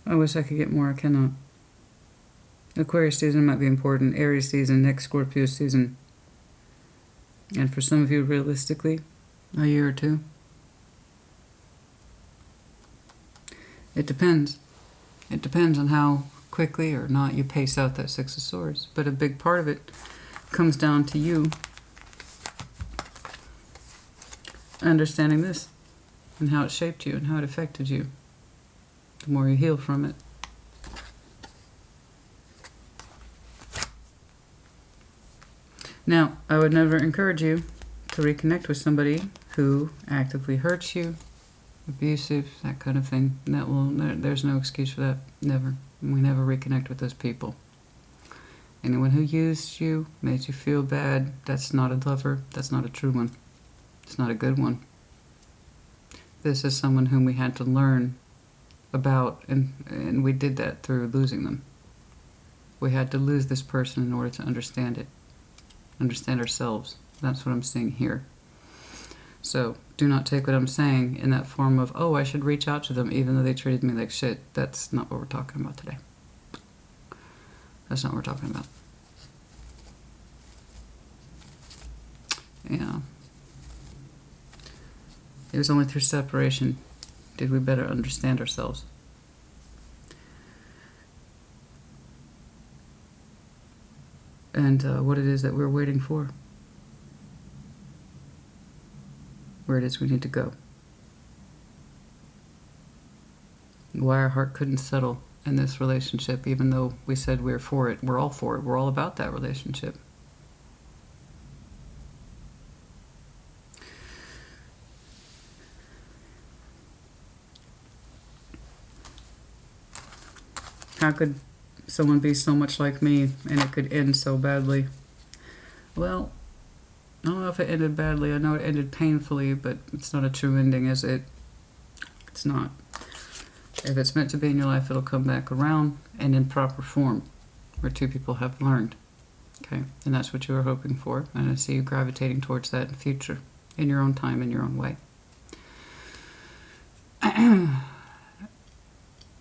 I wish I could get more. I cannot. Aquarius season might be important. Aries season, next Scorpio season. And for some of you, realistically, a year or two. It depends. It depends on how quickly or not you pace out that Six of Swords. But a big part of it comes down to you understanding this and how it shaped you and how it affected you. The more you heal from it. Now, I would never encourage you to reconnect with somebody who actively hurts you, abusive, that kind of thing. There's no excuse for that. Never. We never reconnect with those people. Anyone who used you, made you feel bad, that's not a lover. That's not a true one. It's not a good one. This is someone whom we had to learn about, and we did that through losing them. We had to lose this person in order to understand it. Understand ourselves. That's what I'm seeing here. So do not take what I'm saying in that form of, oh, I should reach out to them even though they treated me like shit. That's not what we're talking about today. That's not what we're talking about. Yeah. It was only through separation did we better understand ourselves. And what it is that we're waiting for. Where it is we need to go. Why our heart couldn't settle in this relationship, even though we said we're for it. We're all for it. We're all about that relationship. How could someone be so much like me and it could end so badly? Well, I don't know if it ended badly. I know it ended painfully, but it's not a true ending, is it? It's not. If it's meant to be in your life, it'll come back around and in proper form, where two people have learned. Okay? And that's what you were hoping for. And I see you gravitating towards that in the future, in your own time, in your own way.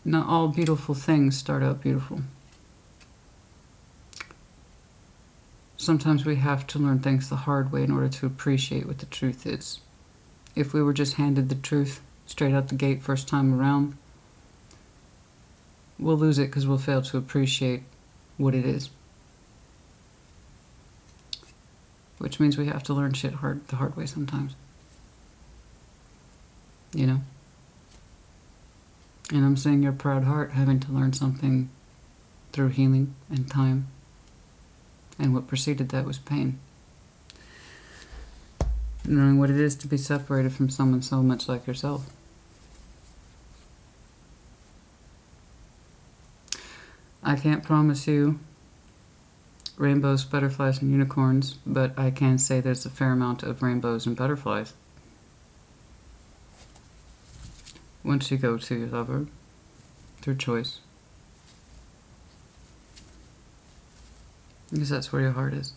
Not all beautiful things start out beautiful. Sometimes we have to learn things the hard way in order to appreciate what the truth is. If we were just handed the truth straight out the gate first time around, we'll lose it because we'll fail to appreciate what it is. Which means we have to learn shit the hard way sometimes. You know? And I'm saying your proud heart having to learn something through healing and time. And what preceded that was pain. Knowing what it is to be separated from someone so much like yourself. I can't promise you rainbows, butterflies, and unicorns, but I can say there's a fair amount of rainbows and butterflies once you go to your lover through choice. Because that's where your heart is.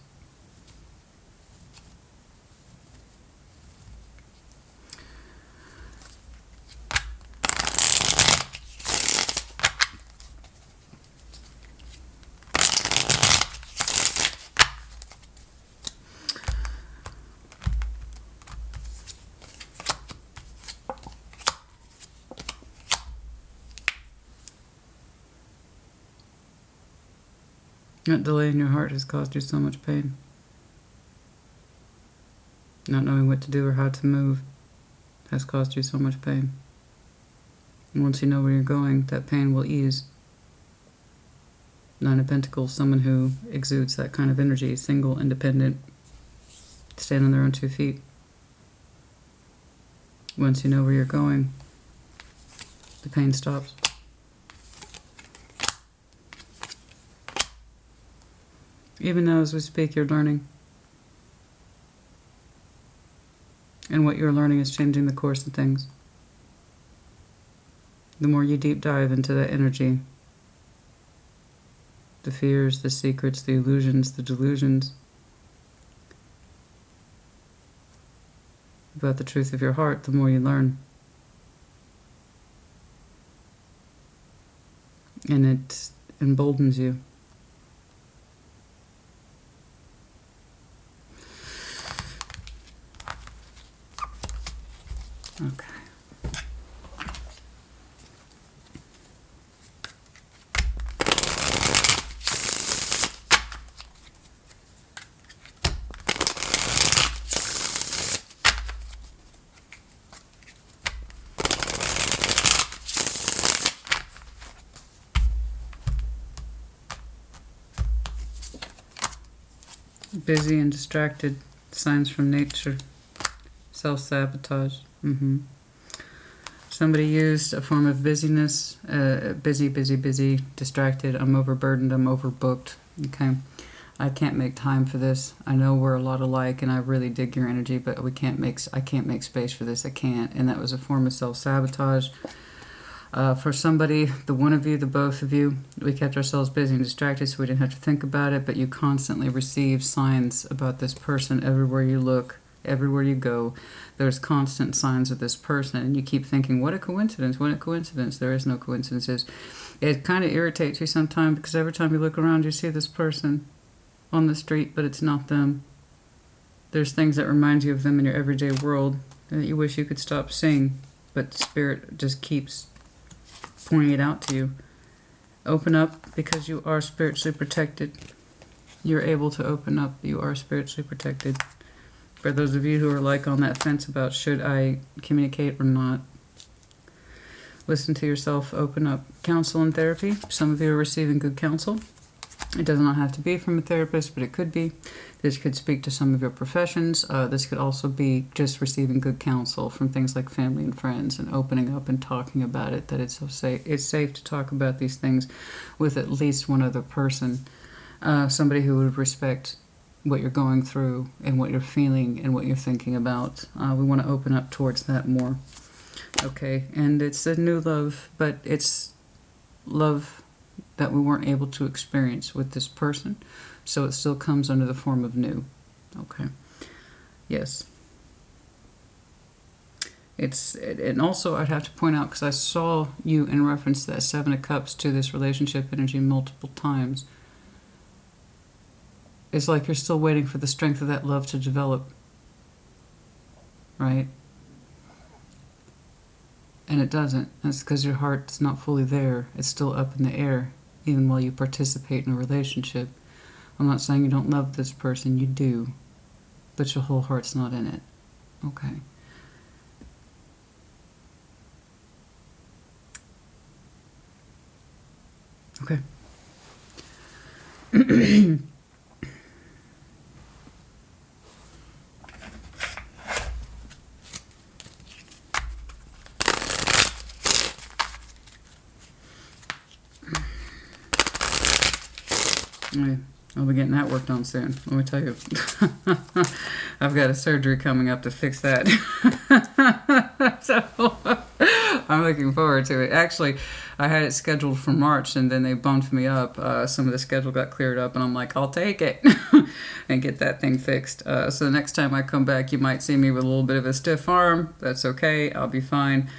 That delay in your heart has caused you so much pain. Not knowing what to do or how to move has caused you so much pain. And once you know where you're going, that pain will ease. Nine of Pentacles, someone who exudes that kind of energy, single, independent, stand on their own 2 feet. Once you know where you're going, the pain stops. Even now as we speak, you're learning. And what you're learning is changing the course of things. The more you deep dive into that energy, the fears, the secrets, the illusions, the delusions, about the truth of your heart, the more you learn. And it emboldens you. Okay. Busy and distracted, signs from nature, self-sabotage. Somebody used a form of busyness, busy, distracted, I'm overburdened, I'm overbooked, okay? I can't make time for this. I know we're a lot alike and I really dig your energy, but I can't make space for this, I can't. And that was a form of self-sabotage. For somebody, the one of you, the both of you, we kept ourselves busy and distracted so we didn't have to think about it, but you constantly receive signs about this person everywhere you look, everywhere you go. There's constant signs of this person, and you keep thinking, what a coincidence, what a coincidence. There is no coincidences. It kind of irritates you sometimes because every time you look around, you see this person on the street, but it's not them. There's things that remind you of them in your everyday world that you wish you could stop seeing, but Spirit just keeps pointing it out to you. Open up because you are spiritually protected. You're able to open up. You are spiritually protected. For those of you who are like on that fence about should I communicate or not, listen to yourself, open up. Counsel and therapy. Some of you are receiving good counsel. It does not have to be from a therapist, but it could be. This could speak to some of your professions. This could also be just receiving good counsel from things like family and friends and opening up and talking about it, that it's so safe. It's safe to talk about these things with at least one other person. Somebody who would respect what you're going through and what you're feeling and what you're thinking about. We want to open up towards that more. Okay, and it's a new love, but it's love that we weren't able to experience with this person, so it still comes under the form of new. Okay, yes. And also I'd have to point out, because I saw you in reference to that Seven of Cups to this relationship energy multiple times. It's like you're still waiting for the strength of that love to develop, right? And it doesn't. That's because your heart's not fully there. It's still up in the air, even while you participate in a relationship. I'm not saying you don't love this person. You do. But your whole heart's not in it. Okay. Okay. I'll be getting that worked on soon. Let me tell you. I've got a surgery coming up to fix that. So I'm looking forward to it. Actually, I had it scheduled for March, and then they bumped me up. Some of the schedule got cleared up, and I'm like, I'll take it and get that thing fixed. So the next time I come back, you might see me with a little bit of a stiff arm. That's okay. I'll be fine.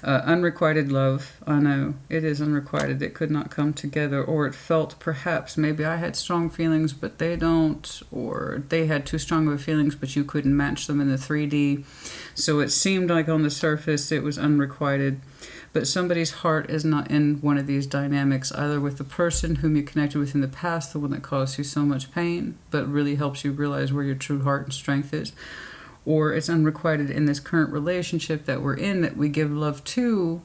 Unrequited love. I know it is unrequited. It could not come together, or it felt perhaps maybe I had strong feelings but they don't, or they had too strong of feelings but you couldn't match them in the 3D. So it seemed like on the surface it was unrequited, but somebody's heart is not in one of these dynamics, either with the person whom you connected with in the past, the one that caused you so much pain but really helps you realize where your true heart and strength is, or it's unrequited in this current relationship that we're in, that we give love to,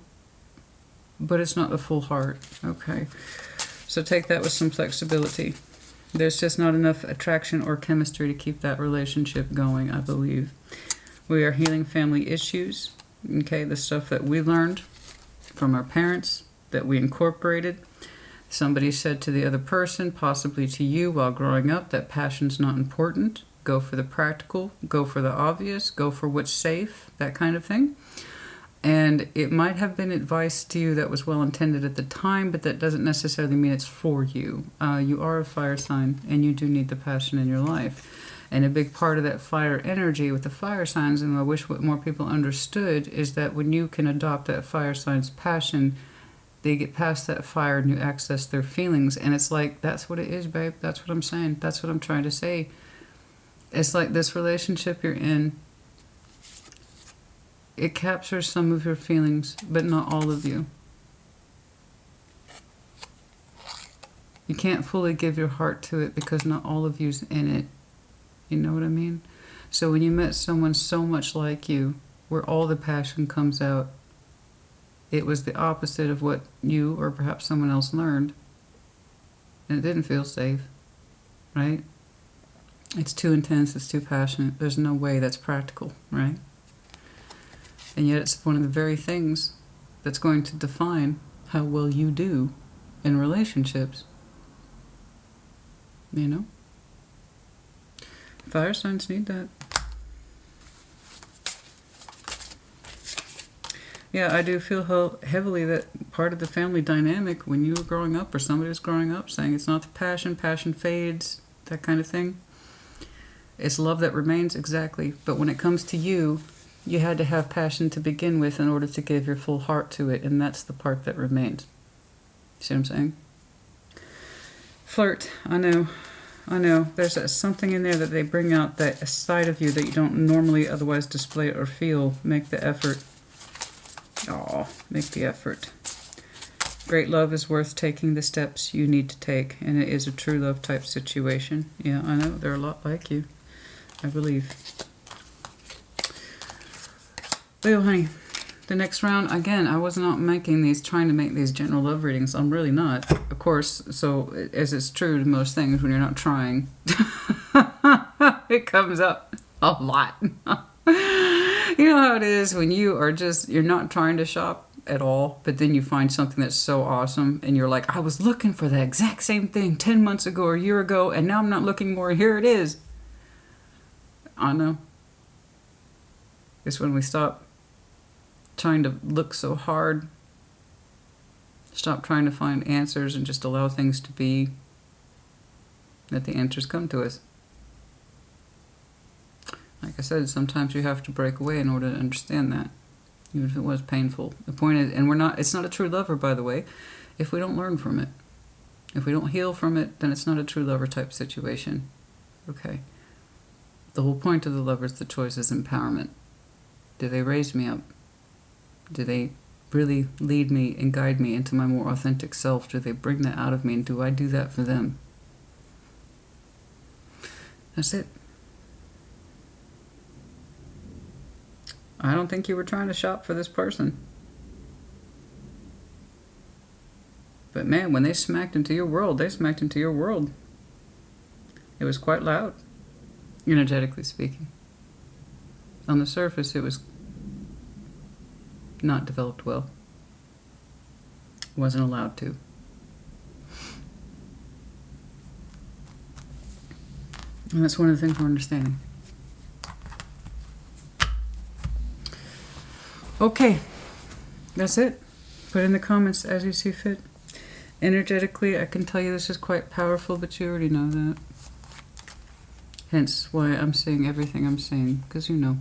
but it's not the full heart. Okay, so take that with some flexibility. There's just not enough attraction or chemistry to keep that relationship going, I believe. We are healing family issues, okay, the stuff that we learned from our parents, that we incorporated. Somebody said to the other person, possibly to you while growing up, that passion's not important. Go for the practical, go for the obvious, go for what's safe, that kind of thing. And it might have been advice to you that was well intended at the time, but that doesn't necessarily mean it's for you. You are a fire sign, and you do need the passion in your life. And a big part of that fire energy with the fire signs, and I wish what more people understood, is that when you can adopt that fire sign's passion, they get past that fire and you access their feelings. And it's like, that's what it is, babe. That's what I'm saying. That's what I'm trying to say. It's like this relationship you're in, it captures some of your feelings, but not all of you. You can't fully give your heart to it because not all of you's in it. You know what I mean? So when you met someone so much like you, where all the passion comes out, it was the opposite of what you or perhaps someone else learned. And it didn't feel safe, right? It's too intense, it's too passionate. There's no way that's practical, right? And yet it's one of the very things that's going to define how well you do in relationships. You know? Fire signs need that. Yeah, I do feel heavily that part of the family dynamic when you were growing up or somebody was growing up saying it's not the passion fades, that kind of thing. It's love that remains, exactly. But when it comes to you, you had to have passion to begin with in order to give your full heart to it, and that's the part that remains. See what I'm saying? Flirt, I know. There's something in there that they bring out, that a side of you that you don't normally otherwise display or feel. Make the effort. Make the effort. Great love is worth taking the steps you need to take, and it is a true love type situation. Yeah, I know. They're a lot like you, I believe. Leo, honey, the next round, again, I was not trying to make these general love readings. I'm really not, of course. So, as it's true to most things, when you're not trying, it comes up a lot. You know how it is when you're not trying to shop at all, but then you find something that's so awesome, and you're like, I was looking for the exact same thing 10 months ago or a year ago, and now I'm not looking more, here it is. I know. It's when we stop trying to look so hard, stop trying to find answers, and just allow things to be, that the answers come to us. Like I said, sometimes you have to break away in order to understand that, even if it was painful. The point is, and it's not a true lover, by the way, if we don't learn from it. If we don't heal from it, then it's not a true lover type situation. Okay. The whole point of the lover is the choice is empowerment. Do they raise me up? Do they really lead me and guide me into my more authentic self? Do they bring that out of me, and do I do that for them? That's it. I don't think you were trying to shop for this person. But man, when they smacked into your world, they smacked into your world. It was quite loud, energetically speaking. On the surface, it was not developed well. Wasn't allowed to. And that's one of the things we're understanding. Okay, that's it. Put in the comments as you see fit. Energetically, I can tell you this is quite powerful, but you already know that. Hence why I'm saying everything I'm saying, because you know,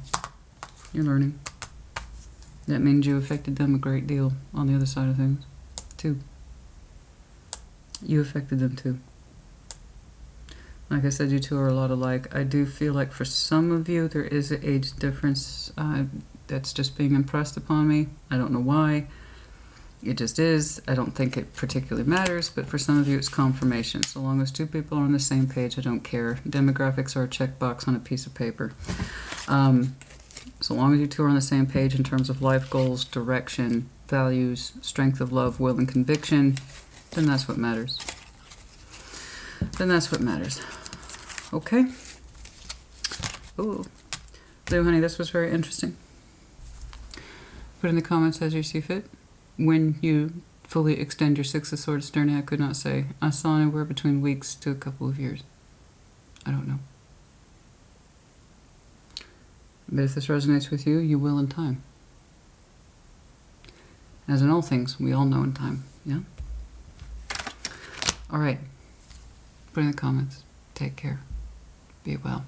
you're learning. That means you affected them a great deal on the other side of things, too. You affected them, too. Like I said, you two are a lot alike. I do feel like for some of you, there is an age difference that's just being impressed upon me. I don't know why. It just is. I don't think it particularly matters, but for some of you, it's confirmation. So long as two people are on the same page, I don't care. Demographics are a checkbox on a piece of paper. So long as you two are on the same page in terms of life goals, direction, values, strength of love, will, and conviction, then that's what matters. Then that's what matters. Okay? Ooh. Lou, honey, this was very interesting. Put in the comments as you see fit. When you fully extend your Six of Swords journey, I could not say. I saw anywhere between weeks to a couple of years. I don't know. But if this resonates with you, you will in time. As in all things, we all know in time. Yeah? All right. Put in the comments. Take care. Be well.